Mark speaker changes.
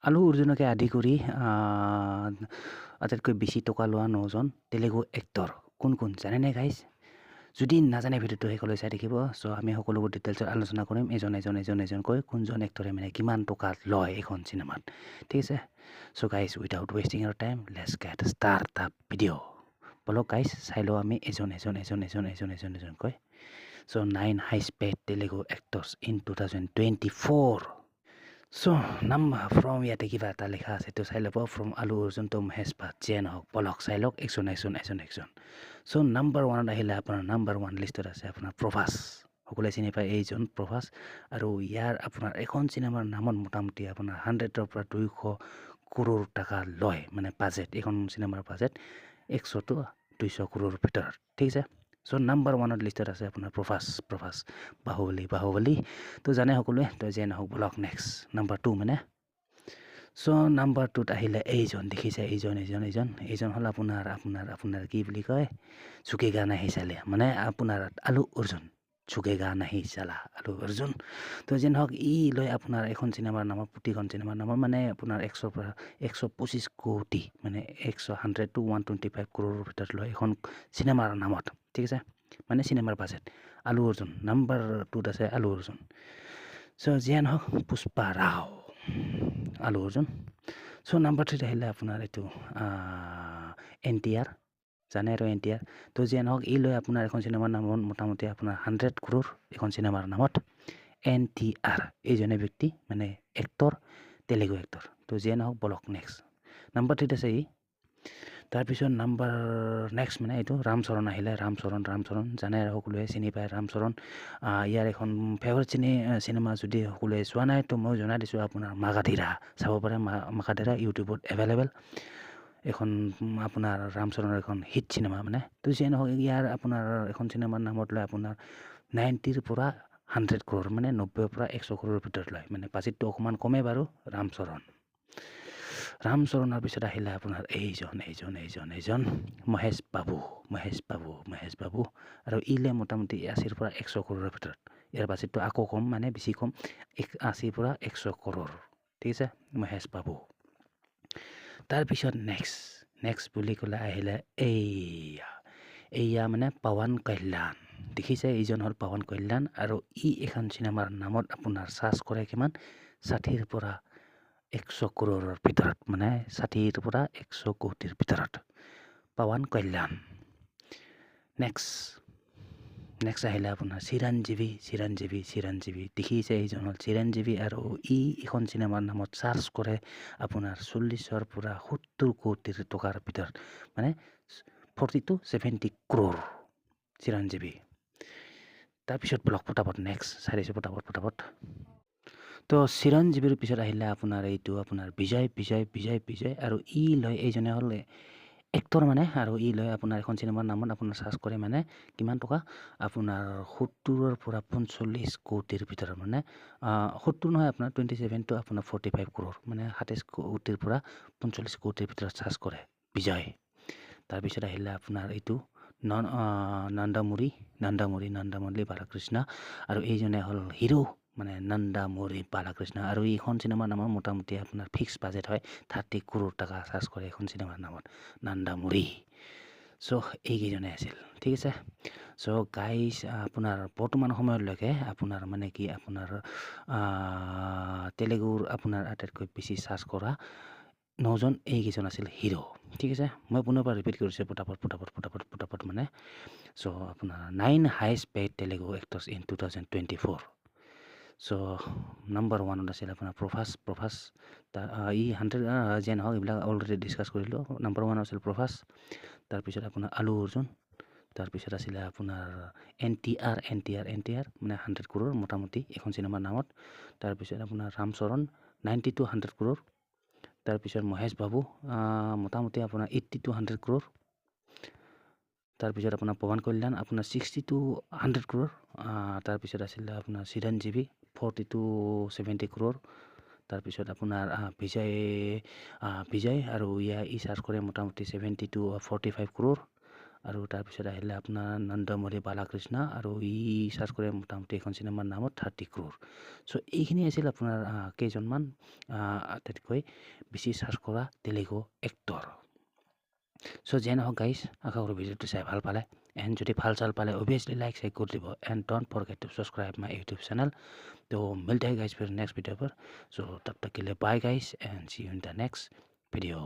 Speaker 1: আলু অৰ্জুনকে আদি কৰি আটাইতকৈ বেছি টকা লোৱা 9জন তেলেগু এক্টৰ কোন কোন জানেনে গাইজ? যদি নাজানে ভিডিঅ'টো শেষলৈ চাই থাকিব। চ' আমি সকলোবোৰ ডিটেইলছত আলোচনা কৰিম এজনকৈ কোনজন এক্টৰে মানে কিমান টকা লয় এখন চিনেমাত, ঠিক আছে? So' guys without wasting our time let's get start the video'. বলক গাইজ চাই লওঁ আমি এজনকৈ। So' 9 highest paid Telugu actors in 2024। So' number from ইয়াতে কিবা এটা লিখা আছে এইটো চাই ল'ব। ফ্ৰম আলু অৰ্জুন টু মহেশ ভাট যিয়ে নহওক বলক চাই লওক একজন। চ' নাম্বাৰ 1ত আহিলে আপোনাৰ নাম্বাৰ 1 লিষ্টত আছে আপোনাৰ প্ৰভাস। সকলোৱে চিনি পায় এইজন প্ৰভাস। আৰু ইয়াৰ আপোনাৰ এখন চিনেমাৰ নামত মোটামুটি আপোনাৰ 100ৰ পৰা 200 কৰোৰ টকা লয়, মানে বাজেট। এখন চিনেমাৰ বাজেট 100 to 200 কৰোৰৰ ভিতৰত, ঠিক আছে? চ' নাম্বাৰ 1ত লিষ্টত আছে আপোনাৰ প্ৰভাস বাহুবলী তো জানে সকলোৱে। তো যিয়ে নহওক বলক নেক্সট নাম্বাৰ 2 মানে। চ' নাম্বাৰ 2ত আহিলে এইজন দেখিছে, এইজন হ'ল আপোনাৰ কি বুলি কয়, ঝুকেগা নাহি চালে, মানে আপোনাৰ আলু অৰ্জুন। ঝুকেগা নাহি চালা আলু অৰ্জুন। তো যেন হওক লয় আপোনাৰ এখন চিনেমাৰ নামত, প্ৰতিখন চিনেমাৰ নামত মানে আপোনাৰ 100 পৰা 125 কোটি, মানে 100 to 125 কৰোৰৰ ভিতৰত লয় এখন চিনেমাৰ নামত, ঠিক আছে? মানে চিনেমাৰ বাজেট। আলু অৰ্জুন নাম্বাৰ 2ত আছে আলু অৰ্জুন। চ' যিয়ে নহওক পুষ্পা ৰাও আলু অৰ্জুন। চ' নাম্বাৰ 3ত আহিলে আপোনাৰ এইটো NTR, জানে আৰু NTR। তো যিয়ে নহওক লয় আপোনাৰ এখন চিনেমাৰ নামত মোটামুটি আপোনাৰ 100 কৰোৰ এখন চিনেমাৰ নামত। NTR এইজনে ব্যক্তি, মানে এক্টৰ, তেলেগু এক্টৰ। তো যিয়ে নহওক বলক নেক্সট নাম্বাৰ 3ত আছে তাৰপিছত নাম্বাৰ নেক্সট মানে এইটো ৰামচৰণ আহিলে। ৰামচৰণ জানে আৰু সকলোৱে চিনি পায় ৰামচৰণ। ইয়াৰ এখন ফেভাৰিট চিনেমা যদি সকলোৱে চোৱা নাই তো মই জনাই দিছোঁ আপোনাৰ মাগাধীৰা চাব পাৰে। মাগাধীৰা ইউটিউবত এভেইলেবল। এখন আপোনাৰ ৰামচৰণৰ এখন হিট চিনেমা মানে। তো যিয়ে নহওক ইয়াৰ আপোনাৰ এখন চিনেমাৰ নামত লয় আপোনাৰ 90ৰ পৰা 100 কৰোৰ, মানে 90ৰ পৰা 100 কৰোৰৰ ভিতৰত লয়, মানে বাজেটটো অকণমান কমে বাৰু। ৰামচৰণৰ পিছত আহিলে আপোনাৰ এইজন মহেশ বাবু। আৰু লয় মোটামুটি 80ৰ পৰা 100 কৰোৰৰ ভিতৰত। ইয়াৰ বাজেটটো আকৌ কম, মানে বেছি কম, 80ৰ পৰা 100 কৰোৰ, ঠিক আছে? মহেশ বাবু। তাৰপিছত নেক্সট বুলি ক'লে আহিলে মানে পৱন কল্যাণ। দেখিছে এইজন হ'ল পৱন কল্যাণ। আৰু এখন চিনেমাৰ নামত আপোনাৰ চাৰ্জ কৰে কিমান, 60ৰ পৰা 100 কৰোৰৰ ভিতৰত, মানে 60ৰ পৰা 100 কোটিৰ ভিতৰত পৱন কল্যাণ। নেক্সট আহিলে আপোনাৰ চিৰঞ্জীৱী। দেখিছে এইজন হ'ল চিৰঞ্জীৱী। আৰু এখন চিনেমাৰ নামত চাৰ্জ কৰে আপোনাৰ 40ৰ পৰা 70 কোটিৰ টকাৰ ভিতৰত, মানে 40 to 70 কৰোৰ চিৰঞ্জীৱী। তাৰপিছত ব্লক পটাপট নেক্সট চাইছোঁ পটাপট। তো চিৰঞ্জীৱীৰ পিছত আহিলে আপোনাৰ এইটো আপোনাৰ বিজয়। আৰু লয় এইজনে হ'ল এক্টৰ মানে। আৰু লয় আপোনাৰ এখন চিনেমাৰ নামত আপোনাৰ চাৰ্জ কৰে মানে কিমান টকা, আপোনাৰ 70ৰ পৰা 45 কোটিৰ ভিতৰত, মানে 70 নহয় আপোনাৰ 27 to আপোনাৰ 45 কৰোৰ, মানে 27 কোটিৰ পৰা 45 কোটিৰ ভিতৰত চাৰ্জ কৰে বিজয়। তাৰপিছত আহিলে আপোনাৰ এইটো নন্দামুৰী বালাকৃষ্ণ। আৰু এইজনে হ'ল হিৰো, মানে নন্দামুৰী বালাকৃষ্ণ। আৰু এইখন চিনেমাৰ নামত মোটামুটি আপোনাৰ ফিক্স বাজেট হয় 30 কৰোৰ টকা চাৰ্জ কৰে এখন চিনেমাৰ নামত, নন্দামুৰী। চ' এইকেইজনে আছিল, ঠিক আছে? চ' গাইজ আপোনাৰ বৰ্তমান সময়লৈকে আপোনাৰ মানে কি আপোনাৰ তেলেগুৰ আপোনাৰ আটাইতকৈ বেছি চাৰ্জ কৰা 9জন এইকেইজন আছিল হিৰো, ঠিক আছে? মই পুনৰবাৰ ৰিপিট কৰিছোঁ পটাপট মানে। চ' আপোনাৰ 9 highest paid Telugu actors in 2024। So' number 1ত আছিল আপোনাৰ প্ৰভাস। 100 যেন হওক এইবিলাক অলৰেডি ডিছকাছ কৰিলোঁ। নাম্বাৰ 1 আছিল প্ৰভাস। তাৰপিছত আপোনাৰ আলু অৰ্জুন। তাৰপিছত আছিলে আপোনাৰ NTR, মানে 100 কৰোৰ মোটামুটি এখন চিনেমাৰ নামত। তাৰপিছত আপোনাৰ ৰামচৰণ 90 to 100 কৰোৰ। তাৰপিছত মহেশ বাবু মোটামুটি আপোনাৰ 80 to 100 কৰোৰ। তাৰপিছত আপোনাৰ পৱন কল্যাণ আপোনাৰ 60 to 100 কৰোৰ। তাৰপিছত আছিলে আপোনাৰ চিৰঞ্জীৱী 40 to 70 কৰোৰ। তাৰপিছত আপোনাৰ বিজয়। আৰু চাৰ্জ কৰে মোটামুটি 70 to 45 কৰোৰ। আৰু তাৰপিছত আহিলে আপোনাৰ নন্দমুৰি বালাকৃষ্ণ আৰু ই চাৰ্চ কৰে মোটামুটি এখন চিনেমাৰ নামত 30 crore। চ' এইখিনি আছিল আপোনাৰ কেইজনমান আটাইতকৈ বেছি চাৰ্চ কৰা তেলেগু এক্টৰ। চ' যেন হওক গাইজ, আশা কৰোঁ ভিডিঅ'টো চাই ভাল পালে। এণ্ড যদি ভাল চাল পালে অভিয়াছলি লাইক চাইক কৰি দিব। And don't forget to subscribe my YouTube channel. तो मिलते हैं गाइज फिर नेक्स्ट वीडियो पर। सो तब तक के लिए bye guys and see you in the next video.